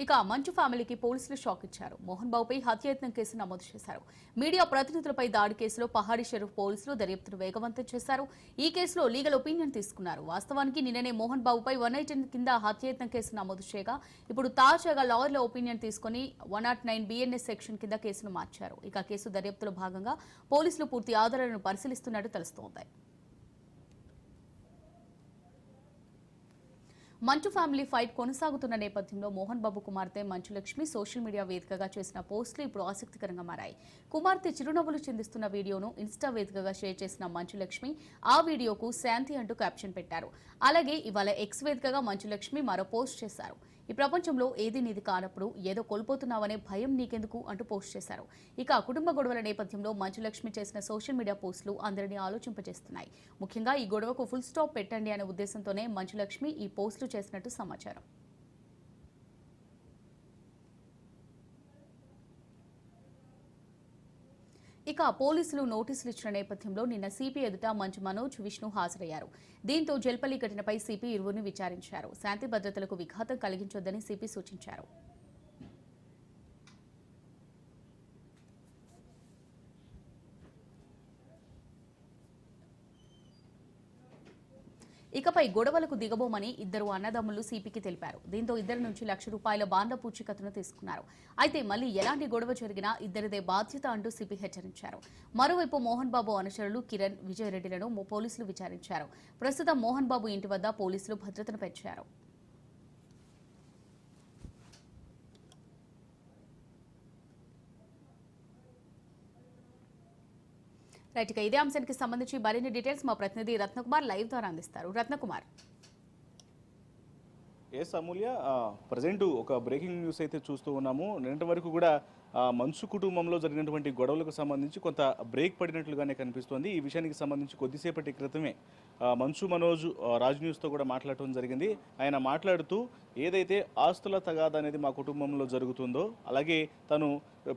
ఇక మంచు ఫ్యామిలీకి పోలీసులు షాక్ ఇచ్చారు. మోహన్ బాబుపై హత్యాయత్నం కేసు నమోదు చేశారు. మీడియా ప్రతినిధులపై దాడి కేసులో పహాడీ షరీఫ్ పోలీసులు దర్యాప్తును వేగవంతం చేశారు. ఈ కేసులో లీగల్ ఒపీనియన్ తీసుకున్నారు. వాస్తవానికి నిన్ననే మోహన్ బాబుపై 118 కింద హత్యాయత్నం కేసు నమోదు చేయగా ఇప్పుడు తాజాగా లాయర్ల ఒపీనియన్ తీసుకుని 109 బిఎన్ఎస్ సెక్షన్ కింద కేసును మార్చారు. ఇక కేసు దర్యాప్తులో భాగంగా పోలీసులు పూర్తి ఆధారాలను పరిశీలిస్తున్నట్టు తెలుస్తోంది. మంచు ఫ్యామిలీ ఫైట్ కొనసాగుతున్న నేపథ్యంలో మోహన్ బాబు కుమార్తె మంచులక్ష్మి సోషల్ మీడియా వేదికగా చేసిన పోస్టులు ఇప్పుడు ఆసక్తికరంగా మారాయి. కుమార్తె చిరునవ్వులు చిందిస్తున్న వీడియోను ఇన్స్టా వేదికగా షేర్ చేసిన మంచులక్ష్మి ఆ వీడియోకు శాంతి అంటూ క్యాప్షన్ పెట్టారు. అలాగే ఇవాళ ఎక్స్ వేదికగా మంచులక్ష్మి మరో పోస్ట్ చేశారు. ఈ ప్రపంచంలో ఏది నీది కానప్పుడు ఏదో కోల్పోతున్నావనే భయం నీకెందుకు అంటూ పోస్ట్ చేశారు. ఇక కుటుంబ గొడవల నేపథ్యంలో మంచులక్ష్మి చేసిన సోషల్ మీడియా పోస్టులు అందరినీ ఆలోచింపజేస్తున్నాయి. ముఖ్యంగా ఈ గొడవకు ఫుల్ స్టాప్ పెట్టండి అనే ఉద్దేశంతోనే మంచులక్ష్మి ఈ పోస్టులు చేసినట్టు సమాచారం. ఇక పోలీసులు నోటీసులు ఇచ్చిన నేపథ్యంలో నిన్న సిపి ఎదుట మంచు మనోజ్, విష్ణు హాజరయ్యారు. దీంతో జల్పల్లి ఘటనపై సిపి ఇరువురిని విచారించారు. శాంతి భద్రతలకు విఘాతం కలిగించొద్దని సిపి సూచించారు. ఇకపై గొడవలకు దిగబోమని ఇద్దరు అన్నదమ్ములు సిపికి తెలిపారు. దీంతో ఇద్దరి నుంచి ₹1,00,000 బాండ్ల పూచీకత్తును తీసుకున్నారు. అయితే మళ్లీ ఎలాంటి గొడవ జరిగినా ఇద్దరిదే బాధ్యత అంటూ సిపి హెచ్చరించారు. మరోవైపు మోహన్ బాబు అనుచరులు కిరణ్, విజయ్ రెడ్డిలను పోలీసులు విచారించారు. ప్రస్తుతం మోహన్ బాబు ఇంటి వద్ద పోలీసులు భద్రతను పెంచారు. రైట్, ఇక ఇదే అంశానికి సంబంధించి మరిన్ని డీటెయిల్స్ మా ప్రతినిధి రత్నకుమార్ లైవ్ ద్వారా అందిస్తారు. రత్నకుమార్. ఎస్ అమూల్య, ప్రజెంట్ ఒక బ్రేకింగ్ న్యూస్ అయితే చూస్తూ ఉన్నాము. నిన్నటి వరకు కూడా మంచు కుటుంబంలో జరిగినటువంటి గొడవలకు సంబంధించి కొంత బ్రేక్ పడినట్లుగానే కనిపిస్తోంది. ఈ విషయానికి సంబంధించి కొద్దిసేపటి క్రితమే మంచు మనోజ్ రాజ్ న్యూస్తో కూడా మాట్లాడటం జరిగింది. ఆయన మాట్లాడుతూ ఏదైతే ఆస్తుల తగాదా అనేది మా కుటుంబంలో జరుగుతుందో, అలాగే తను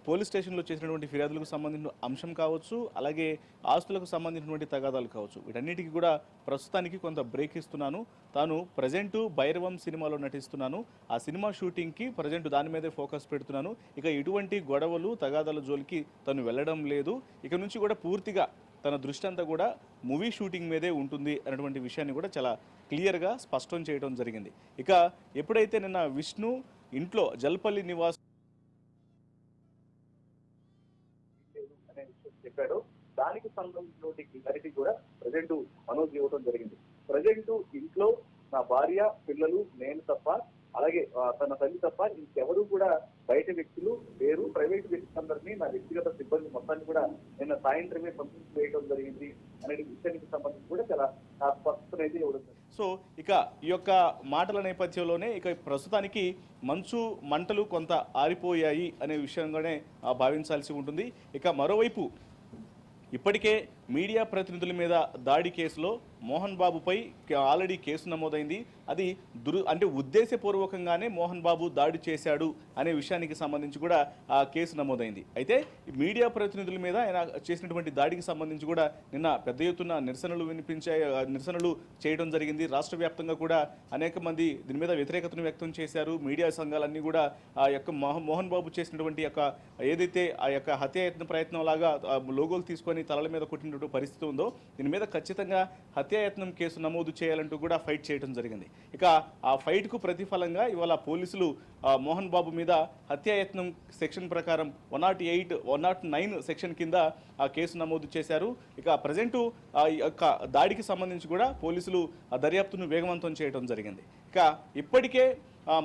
పోలీస్ స్టేషన్లో చేసినటువంటి ఫిర్యాదులకు సంబంధించిన అంశం కావచ్చు, అలాగే ఆస్తులకు సంబంధించినటువంటి తగాదాలు కావచ్చు, వీటన్నిటికీ కూడా ప్రస్తుతానికి కొంత బ్రేక్ ఇస్తున్నాను. తాను ప్రజెంటు భైరవం సినిమాలో నటిస్తున్నాను. ఆ సినిమా షూటింగ్కి ప్రజెంట్ దాని మీదే ఫోకస్ పెడుతున్నాను. ఇక ఇటువంటి గొడవలు తగాదాల జోలికి తను వెళ్ళడం లేదు. ఇక నుంచి కూడా పూర్తిగా తన దృష్టి అంతా కూడా మూవీ షూటింగ్ మీదే ఉంటుంది అన్నటువంటి విషయాన్ని కూడా చాలా క్లియర్గా స్పష్టం చేయడం జరిగింది. ఇక ఎప్పుడైతే నిన్న విష్ణు ఇంట్లో జల్పల్లి నివాస్ చెప్పాడో దానికి సంబంధించినటువంటి క్లారిటీ కూడా ప్రజెంట్ మనోజ్ ఇవ్వడం జరిగింది. ప్రజెంట్ ఇంట్లో నా భార్య, పిల్లలు, నేను తప్ప, అలాగే తన తల్లి తప్ప ఇంకెవరు కూడా బయట వ్యక్తులు లేరు. ప్రైవేట్ వ్యక్తులందరినీ నా వ్యక్తిగత సిబ్బంది మొత్తాన్ని కూడా నిన్న సాయంత్రమే పంపించి వేయడం జరిగింది అనే విషయానికి సంబంధించి కూడా చాలా స్పష్టత అయితే ఇవ్వడం జరిగింది. సో ఇక ఈ యొక్క మాటల నేపథ్యంలోనే ఇక ప్రస్తుతానికి మంచు మంటలు కొంత ఆరిపోయాయి అనే విషయంగానే భావించాల్సి ఉంటుంది. ఇక మరోవైపు ఇప్పటికే మీడియా ప్రతినిధుల మీద దాడి కేసులో మోహన్ బాబుపై ఆల్రెడీ కేసు నమోదైంది. అది అంటే ఉద్దేశపూర్వకంగానే మోహన్ బాబు దాడి చేశాడు అనే విషయానికి సంబంధించి కూడా ఆ కేసు నమోదైంది. అయితే మీడియా ప్రతినిధుల మీద ఆయన చేసినటువంటి దాడికి సంబంధించి కూడా నిన్న పెద్ద ఎత్తున నిరసనలు చేయడం జరిగింది. రాష్ట్ర వ్యాప్తంగా కూడా అనేక మంది దీని మీద వ్యతిరేకతను వ్యక్తం చేశారు. మీడియా సంఘాలన్నీ కూడా ఆ యొక్క మోహన్ బాబు చేసినటువంటి యొక్క ఏదైతే ఆ యొక్క హత్యాయత్న ప్రయత్నం లాగా లోగోలు తీసుకొని తలల మీద కొట్టినటువంటి పరిస్థితి ఉందో, దీని మీద ఖచ్చితంగా హత్యాయత్నం కేసు నమోదు చేయాలంటూ కూడా ఫైట్ చేయడం జరిగింది. ఇక ఆ ఫైట్కు ప్రతిఫలంగా ఇవాళ పోలీసులు మోహన్ బాబు మీద హత్యాయత్నం సెక్షన్ ప్రకారం 108, 109 సెక్షన్ కింద ఆ కేసు నమోదు చేశారు. ఇక ప్రజెంటు ఆ యొక్క దాడికి సంబంధించి కూడా పోలీసులు ఆ దర్యాప్తును వేగవంతం చేయడం జరిగింది. ఇక ఇప్పటికే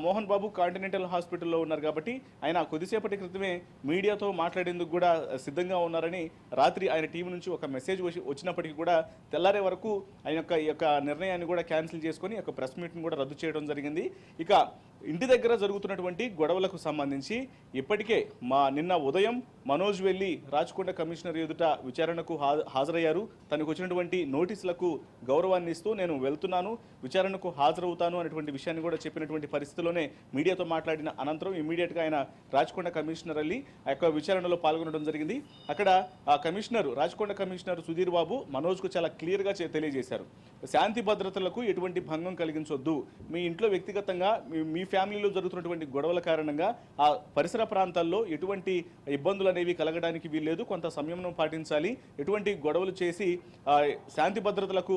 మోహన్ బాబు కాంటినెంటల్ హాస్పిటల్లో ఉన్నారు కాబట్టి ఆయన కొద్దిసేపటి క్రితమే మీడియాతో మాట్లాడేందుకు కూడా సిద్ధంగా ఉన్నారని రాత్రి ఆయన టీం నుంచి ఒక మెసేజ్ వచ్చినప్పటికీ కూడా తెల్లారే వరకు ఆయన యొక్క నిర్ణయాన్ని కూడా క్యాన్సిల్ చేసుకొని ఒక ప్రెస్ మీట్ని కూడా రద్దు చేయడం జరిగింది. ఇక ఇంటి దగ్గర జరుగుతున్నటువంటి గొడవలకు సంబంధించి ఇప్పటికే నిన్న ఉదయం మనోజ్ వెళ్లి రాచకొండ కమిషనర్ ఎదుట విచారణకు హాజరయ్యారు. తనకు వచ్చినటువంటి నోటీసులకు గౌరవాన్ని ఇస్తూ నేను వెళ్తున్నాను, విచారణకు హాజరవుతాను అనేటువంటి విషయాన్ని కూడా చెప్పినటువంటి పరిస్థితిలోనే మీడియాతో మాట్లాడిన అనంతరం ఇమీడియట్గా ఆయన రాచకొండ కమిషనర్ వెళ్ళి ఆ యొక్క విచారణలో పాల్గొనడం జరిగింది. అక్కడ ఆ రాచకొండ కమిషనర్ సుధీర్ బాబు మనోజ్కు చాలా క్లియర్గా తెలియజేశారు. శాంతి భద్రతలకు ఎటువంటి భంగం కలిగించొద్దు, మీ ఇంట్లో వ్యక్తిగతంగా మీ ఫ్యామిలీలో జరుగుతున్నటువంటి గొడవల కారణంగా ఆ పరిసర ప్రాంతాల్లో ఎటువంటి ఇబ్బందులు అనేవి కలగడానికి వీల్లేదు, కొంత సంయమనం పాటించాలి, ఎటువంటి గొడవలు చేసి శాంతి భద్రతలకు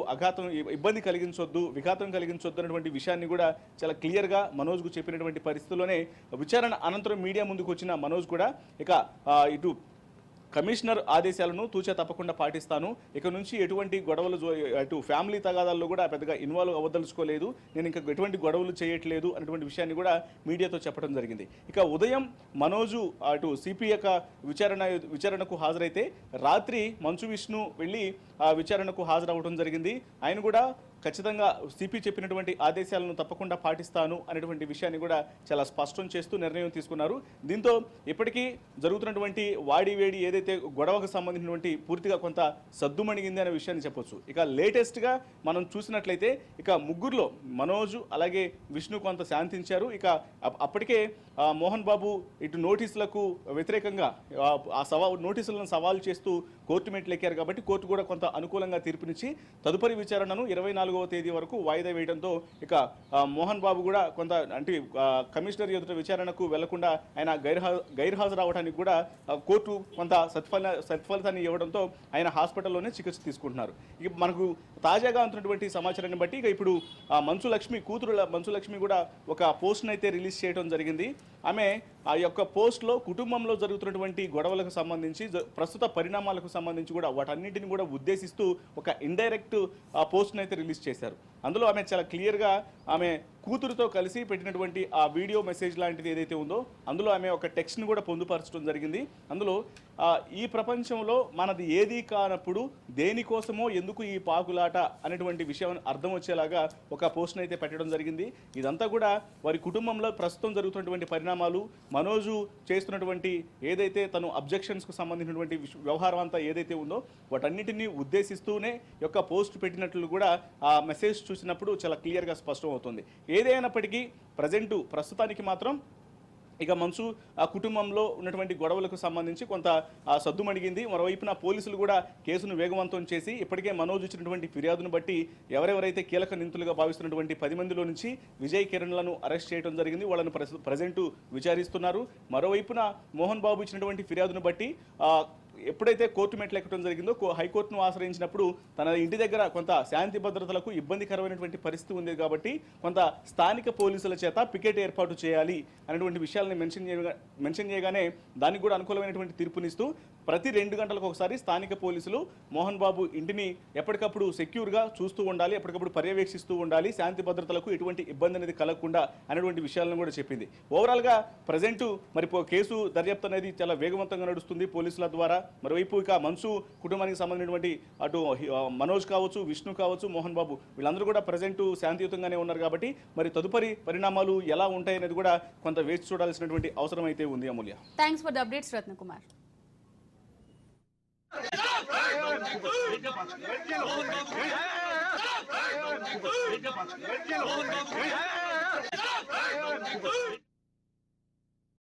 ఇబ్బంది కలిగించొద్దు, విఘాతం కలిగించొద్దు అన్నటువంటి విషయాన్ని కూడా చాలా క్లియర్గా మనోజ్కు చెప్పినటువంటి పరిస్థితుల్లోనే విచారణ అనంతరం మీడియా ముందుకు వచ్చిన మనోజ్ కూడా ఇక ఇటు కమిషనర్ ఆదేశాలను తూచా తప్పకుండా పాటిస్తాను, ఇక నుంచి ఎటువంటి గొడవలు అటు ఫ్యామిలీ తగాదాల్లో కూడా పెద్దగా ఇన్వాల్వ్ అవ్వదలుచుకోలేదు, నేను ఇంకా ఎటువంటి గొడవలు చేయట్లేదు అన్నటువంటి విషయాన్ని కూడా మీడియాతో చెప్పడం జరిగింది. ఇక ఉదయం మనోజు అటు సిపి యొక్క విచారణకు హాజరైతే రాత్రి మంచు విష్ణు వెళ్ళి విచారణకు హాజరవ్వడం జరిగింది. ఆయన కూడా ఖచ్చితంగా సిపి చెప్పినటువంటి ఆదేశాలను తప్పకుండా పాటిస్తాను అనేటువంటి విషయాన్ని కూడా చాలా స్పష్టం చేస్తూ నిర్ణయం తీసుకున్నారు. దీంతో ఇప్పటికీ జరుగుతున్నటువంటి వాడివేడి ఏదైతే గొడవకు సంబంధించినటువంటి పూర్తిగా కొంత సద్దుమణిగింది అనే విషయాన్ని చెప్పొచ్చు. ఇక లేటెస్ట్గా మనం చూసినట్లయితే ఇక ముగ్గురులో మనోజు అలాగే విష్ణు కొంత శాంతించారు. ఇక అప్పటికే మోహన్ బాబు ఇటు నోటీసులకు వ్యతిరేకంగా నోటీసులను సవాల్ చేస్తూ కోర్టు మెట్లు ఎక్కారు కాబట్టి కోర్టు కూడా కొంత అనుకూలంగా తీర్పునిచ్చి తదుపరి విచారణను 24వ తేదీ వరకు వాయిదా వేయడంతో ఇక మోహన్ బాబు కూడా కొంత అంటే కమిషనర్ ఎదుట విచారణకు వెళ్లకుండా ఆయన గైర్హాజరు అవడానికి కూడా కోర్టు కొంత సత్ఫలితాన్ని ఇవ్వడంతో ఆయన హాస్పిటల్లోనే చికిత్స తీసుకుంటున్నారు. ఇక మనకు తాజాగా అందుతున్నటువంటి సమాచారాన్ని బట్టి ఇక ఇప్పుడు మంచు లక్ష్మి కూతురు మంచు లక్ష్మి కూడా ఒక పోస్ట్ను అయితే రిలీజ్ చేయడం జరిగింది. ఆమె ఆ యొక్క పోస్ట్లో కుటుంబంలో జరుగుతున్నటువంటి గొడవలకు సంబంధించి ప్రస్తుత పరిణామాలకు సంబంధించి కూడా వాటన్నింటిని కూడా ఉద్దేశిస్తూ ఒక ఇండైరెక్ట్ పోస్ట్ను అయితే రిలీజ్ చేశారు. అందులో ఆమె చాలా క్లియర్గా ఆమె కూతురుతో కలిసి పెట్టినటువంటి ఆ వీడియో మెసేజ్ లాంటిది ఏదైతే ఉందో అందులో ఆమె ఒక టెక్స్ట్ని కూడా పొందుపరచడం జరిగింది. అందులో ఈ ప్రపంచంలో మనది ఏదీ కానప్పుడు దేనికోసమో ఎందుకు ఈ పాకులాట అనేటువంటి విషయం అర్థం వచ్చేలాగా ఒక పోస్ట్ని అయితే పెట్టడం జరిగింది. ఇదంతా కూడా వారి కుటుంబంలో ప్రస్తుతం జరుగుతున్నటువంటి పరిణామాలు, మనోజు చేస్తున్నటువంటి ఏదైతే తను అబ్జెక్షన్స్కు సంబంధించినటువంటి వ్యవహారం అంతా ఏదైతే ఉందో వాటన్నిటినీ ఉద్దేశిస్తూనే యొక్క పోస్ట్ పెట్టినట్లు కూడా ఆ మెసేజ్ చూసినప్పుడు చాలా క్లియర్గా స్పష్టం అవుతుంది. ఏదైనప్పటికీ ప్రస్తుతానికి మాత్రం ఇక మంచు ఆ కుటుంబంలో ఉన్నటువంటి గొడవలకు సంబంధించి కొంత సద్దుమణిగింది. మరోవైపున పోలీసులు కూడా కేసును వేగవంతం చేసి ఇప్పటికే మనోజ్ ఇచ్చినటువంటి ఫిర్యాదును బట్టి ఎవరెవరైతే కీలక నిందితులుగా భావిస్తున్నటువంటి 10 మందిలో నుంచి విజయ్ కిరణ్లను అరెస్ట్ చేయడం జరిగింది. వాళ్ళను ప్రజెంట్ విచారిస్తున్నారు. మరోవైపున మోహన్ బాబు ఇచ్చినటువంటి ఫిర్యాదును బట్టి ఎప్పుడైతే కోర్టు మెట్లు ఎక్కడం జరిగిందో హైకోర్టును ఆశ్రయించినప్పుడు తన ఇంటి దగ్గర కొంత శాంతి భద్రతలకు ఇబ్బందికరమైనటువంటి పరిస్థితి ఉంది కాబట్టి కొంత స్థానిక పోలీసుల చేత పికెట్ ఏర్పాటు చేయాలి అనేటువంటి విషయాలను మెన్షన్ చేయగానే దానికి కూడా అనుకూలమైనటువంటి తీర్పునిస్తూ ప్రతి 2 గంటలకు ఒకసారి స్థానిక పోలీసులు మోహన్ బాబు ఇంటిని ఎప్పటికప్పుడు సెక్యూర్గా చూస్తూ ఉండాలి, ఎప్పటికప్పుడు పర్యవేక్షిస్తూ ఉండాలి, శాంతి భద్రతలకు ఎటువంటి ఇబ్బంది అనేది కలగకుండా అనేటువంటి విషయాలను కూడా చెప్పింది. ఓవరాల్గా ప్రజెంట్ మరి కేసు దర్యాప్తు అనేది చాలా వేగవంతంగా నడుస్తుంది పోలీసుల ద్వారా. మరోవైపు ఇక మంచు కుటుంబానికి సంబంధించినటువంటి అటు మనోజ్ కావచ్చు, విష్ణు కావచ్చు, మోహన్ బాబు వీళ్ళందరూ కూడా ప్రజెంట్ శాంతియుతంగానే ఉన్నారు కాబట్టి మరి తదుపరి పరిణామాలు ఎలా ఉంటాయనేది కూడా కొంత వేచి చూడాల్సినటువంటి అవసరం అయితే ఉంది. Amulya, thanks for the updates Ratnakumar. Hey!